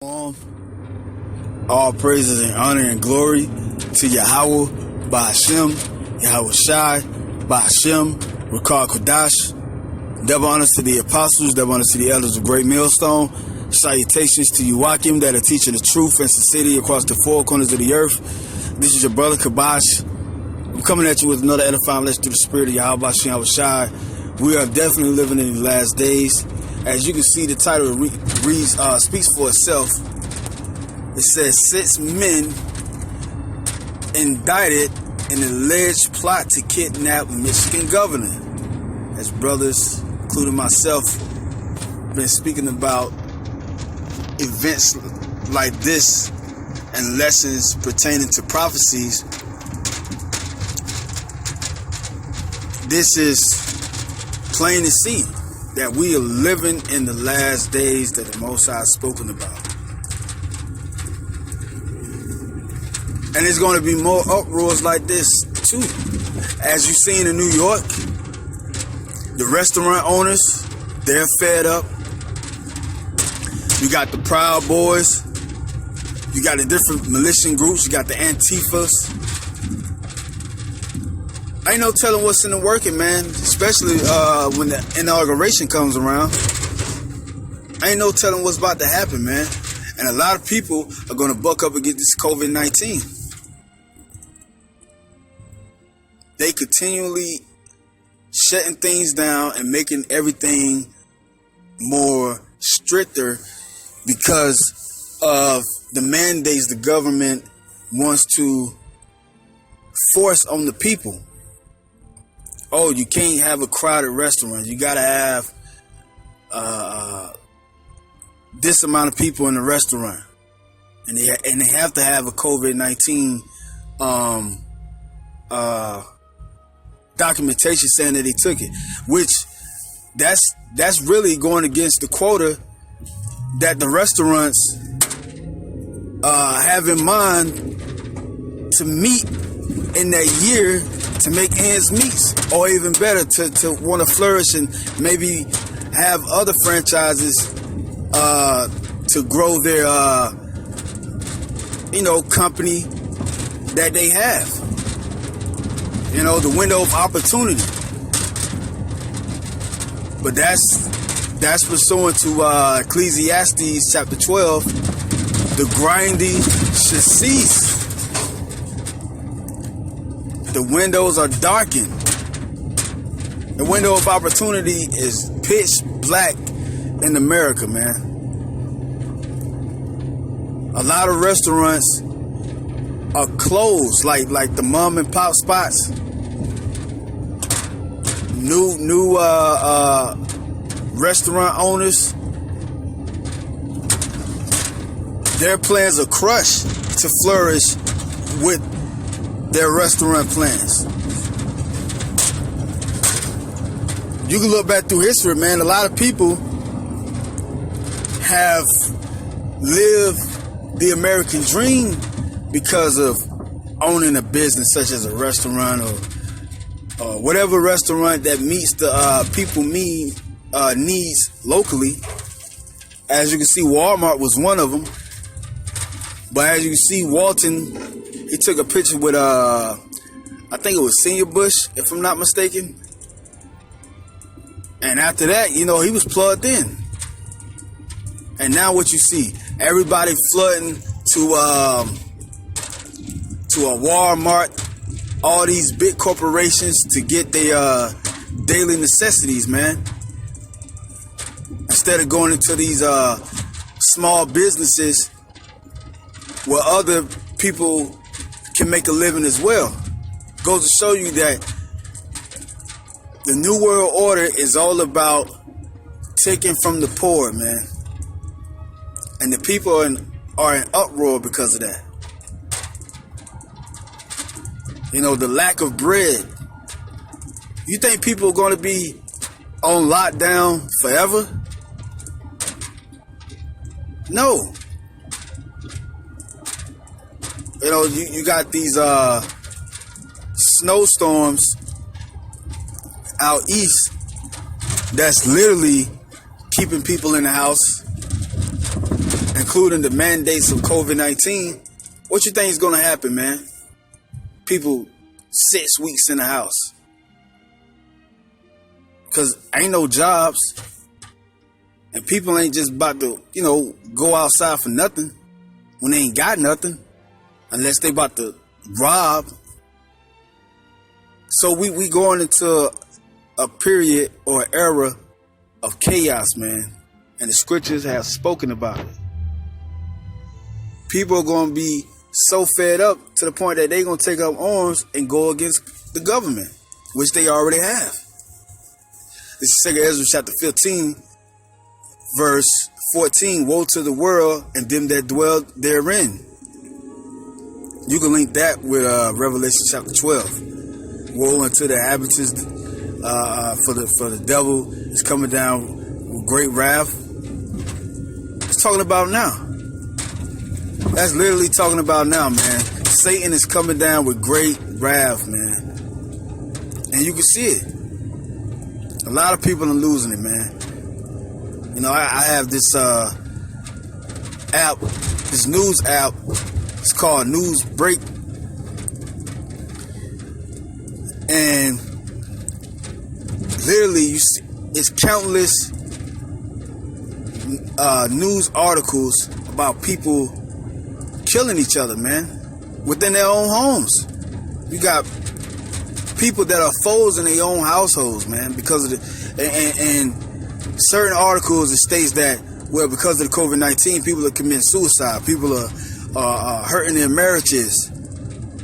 All praises and honor and glory to Yahweh, Ba'Hashem, Yahweh Shai, Ba'Hashem, Rakar Kodash. Double honors to the apostles, double honors to the elders of Great Millstone. Salutations to you, Wakim, that are teaching the truth and sincerity across the four corners of the earth. This is your brother Kabash. I'm coming at you with another edifying lesson through the spirit of Yahweh Ba'Hashem, Yahweh Shai. We are definitely living in the last days. As you can see, the title speaks for itself. It says, 6 men indicted in an alleged plot to kidnap Michigan governor. As brothers, including myself, been speaking about events like this and lessons pertaining to prophecies. This is plain to see that we are living in the last days that the Most High has spoken about. And there's going to be more uproars like this too. As you see in New York, the restaurant owners, they're fed up. You got the Proud Boys. You got the different militia groups. You got the Antifas. Ain't no telling what's in the working, man. Especially when the inauguration comes around. Ain't no telling what's about to happen, man. And a lot of people are going to buck up against this COVID-19. They continually shutting things down and making everything more stricter because of the mandates the government wants to force on the people. Oh, you can't have a crowded restaurant. You got to have this amount of people in the restaurant. And they have to have a COVID-19 documentation saying that they took it, which that's really going against the quota that the restaurants have in mind to meet in that year to make ends meet, or even better, to want to flourish and maybe have other franchises to grow their company that they have. The window of opportunity. But that's pursuant to Ecclesiastes chapter 12. The grinding should cease. The windows are darkened. The window of opportunity is pitch black in America, man. A lot of restaurants are closed, like the mom and pop spots. New restaurant owners, their plans are crushed to flourish with their restaurant plans. You can look back through history, man. A lot of people have lived the American dream because of owning a business such as a restaurant or whatever restaurant that meets the people needs locally. As you can see, Walmart was one of them. But as you can see, Walton, he took a picture with I think it was Senior Bush, if I'm not mistaken. And after that, he was plugged in. And now what you see, everybody flooding to a Walmart, all these big corporations to get their daily necessities, man. Instead of going into these small businesses where other people can make a living as well. Goes to show you that the New World Order is all about taking from the poor, man. And the people are in uproar because of that. The lack of bread. You think people are going to be on lockdown forever? No. You got these snowstorms out east that's literally keeping people in the house and including the mandates of COVID-19, what you think is going to happen, man? People 6 weeks in the house. Because ain't no jobs. And people ain't just about to, go outside for nothing when they ain't got nothing. Unless they about to rob. So we going into a period or era of chaos, man. And the scriptures have spoken about it. People are going to be so fed up to the point that they're going to take up arms and go against the government, which they already have. This is 2 Ezra chapter 15, verse 14. Woe to the world and them that dwell therein. You can link that with Revelation chapter 12. Woe unto the inhabitants, for the devil is coming down with great wrath. It's talking about now. That's literally talking about now, man. Satan is coming down with great wrath, man. And you can see it. A lot of people are losing it, man. I have this app, this news app. It's called News Break. And literally, you see, it's countless news articles about people killing each other, man, within their own homes. You got people that are foes in their own households, man, because of and certain articles, it states that, well, because of the COVID-19, people are committing suicide. People are hurting their marriages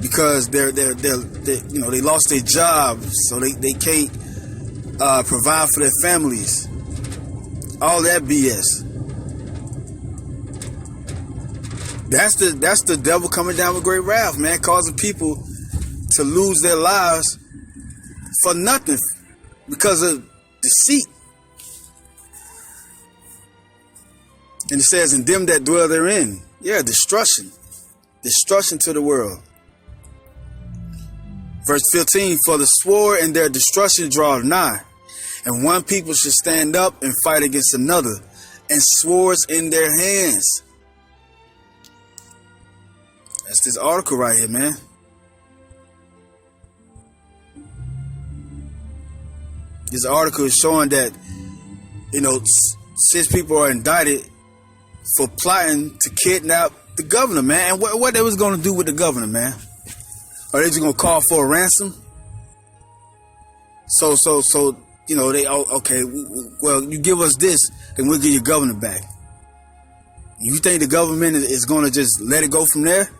because they lost their jobs, so they can't provide for their families. All that BS. That's the devil coming down with great wrath, man, causing people to lose their lives for nothing because of deceit. And it says, "In them that dwell therein," yeah, destruction to the world. Verse 15: "For the sword and their destruction draweth nigh, and one people should stand up and fight against another, and swords in their hands." That's this article right here, man. This article is showing that, 6 people are indicted for plotting to kidnap the governor, man. And what they was going to do with the governor, man? Are they just going to call for a ransom? So, okay, well, you give us this, and we'll give your governor back. You think the government is going to just let it go from there?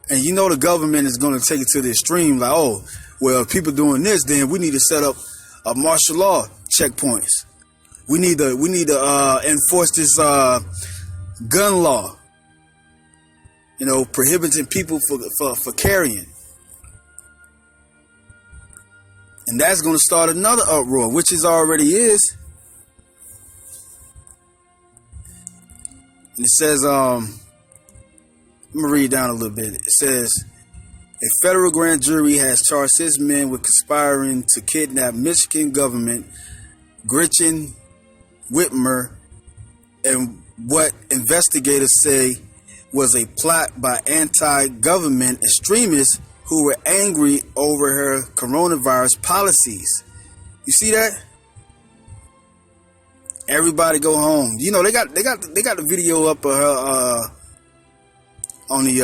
And the government is going to take it to the extreme, like, oh, well, if people doing this, then we need to set up a martial law checkpoints. We need to enforce this gun law, prohibiting people for carrying. And that's going to start another uproar, which is already is. And it says, I'm going to read down a little bit. It says, "A federal grand jury has charged 6 men with conspiring to kidnap Michigan government Gretchen Whitmer, and what investigators say was a plot by anti-government extremists who were angry over her coronavirus policies." You see that? Everybody go home. They got the video up of her on the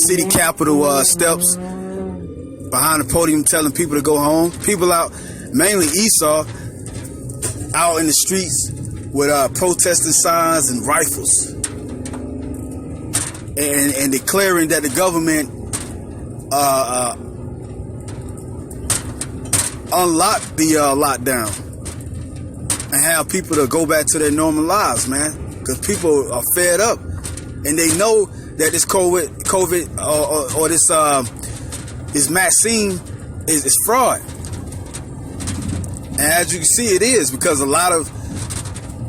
city capitol steps behind the podium, telling people to go home. People out, mainly Esau, out in the streets with protesting signs and rifles, and declaring that the government unlocked the lockdown and have people to go back to their normal lives, man, because people are fed up. And they know that this COVID or this vaccine is fraud. And as you can see, it is, because a lot of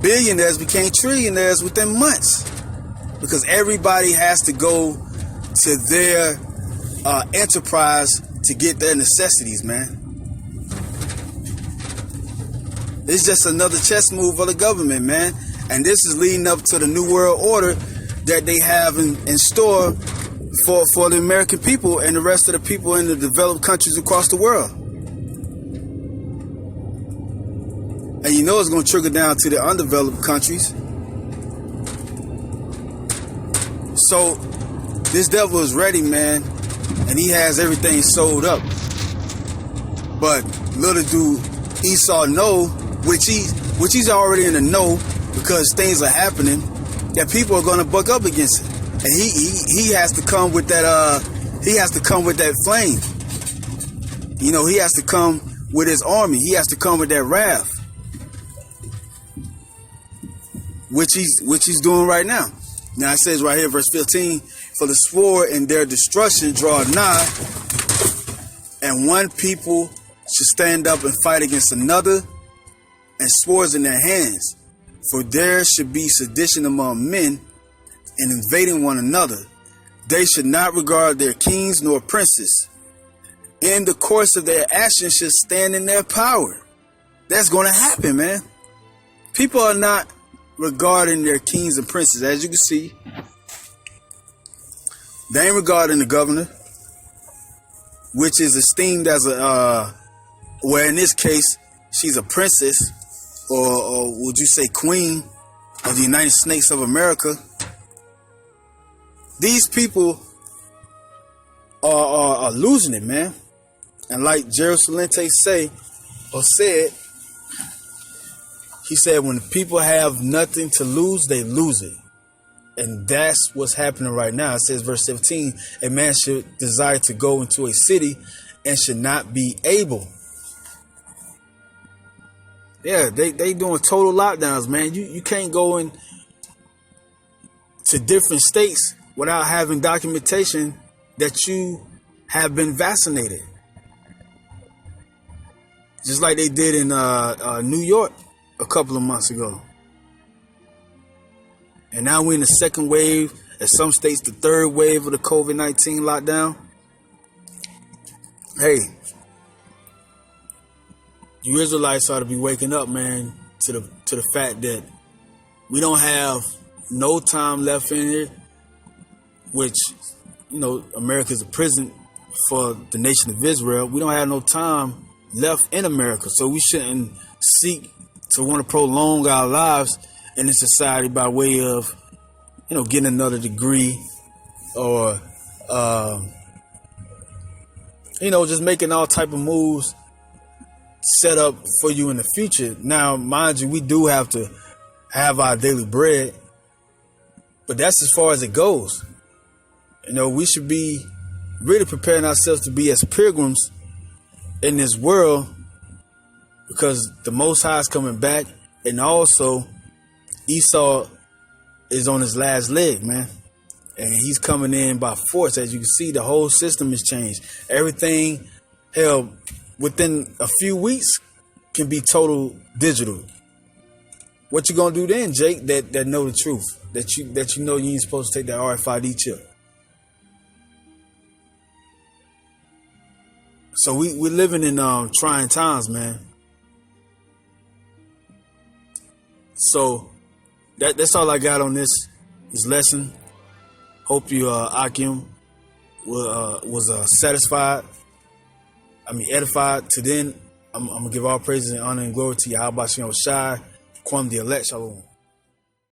billionaires became trillionaires within months. Because everybody has to go to their enterprise to get their necessities, man. It's just another chess move of the government, man. And this is leading up to the New World Order that they have in store for the American people and the rest of the people in the developed countries across the world. And you know it's going to trickle down to the undeveloped countries. So this devil is ready, man, and he has everything sold up. But little do Esau know, which he's already in the know, because things are happening, that people are going to buck up against it. And he has to come with that flame. You know, he has to come with his army. He has to come with that wrath, which he's doing right now. Now it says right here, verse 15, for the sword and their destruction draw nigh, and one people should stand up and fight against another, and swords in their hands. For there should be sedition among men, and invading one another. They should not regard their kings nor princes. In the course of their actions should stand in their power. That's going to happen, man. People are not regarding their kings and princes. As you can see, they ain't regarding the governor, which is esteemed as well, in this case, she's a princess, or would you say queen of the United States of America. These people are losing it, man. And like Jerusalem said, he said, when people have nothing to lose, they lose it. And that's what's happening right now. It says, verse 17, a man should desire to go into a city and should not be able. Yeah, they doing total lockdowns, man. You can't go in to different states without having documentation that you have been vaccinated. Just like they did in New York a couple of months ago. And now we're in the second wave, at some states the third wave of the COVID-19 lockdown. Hey, you Israelites ought to be waking up, man, to the fact that we don't have no time left in it, which, you know, America is a prison for the nation of Israel. We don't have no time left in America, so we shouldn't seek to want to prolong our lives in this society by way of, you know, getting another degree or, you know, just making all type of moves set up for you in the future. Now, mind you, we do have to have our daily bread, but that's as far as it goes. You know, we should be really preparing ourselves to be as pilgrims in this world, because the Most High is coming back, and also Esau is on his last leg, man, and he's coming in by force. As you can see, the whole system has changed. Everything, hell, within a few weeks can be total digital. What you gonna do then, Jake? That know the truth, that you know you ain't supposed to take that RFID chip. So we're living in trying times, man. So that's all I got on this lesson. Hope you Akim was satisfied. Edified. To then, I'm gonna give all praises and honor and glory to Yahweh Shem Shai, Kwam the elect. Shalom.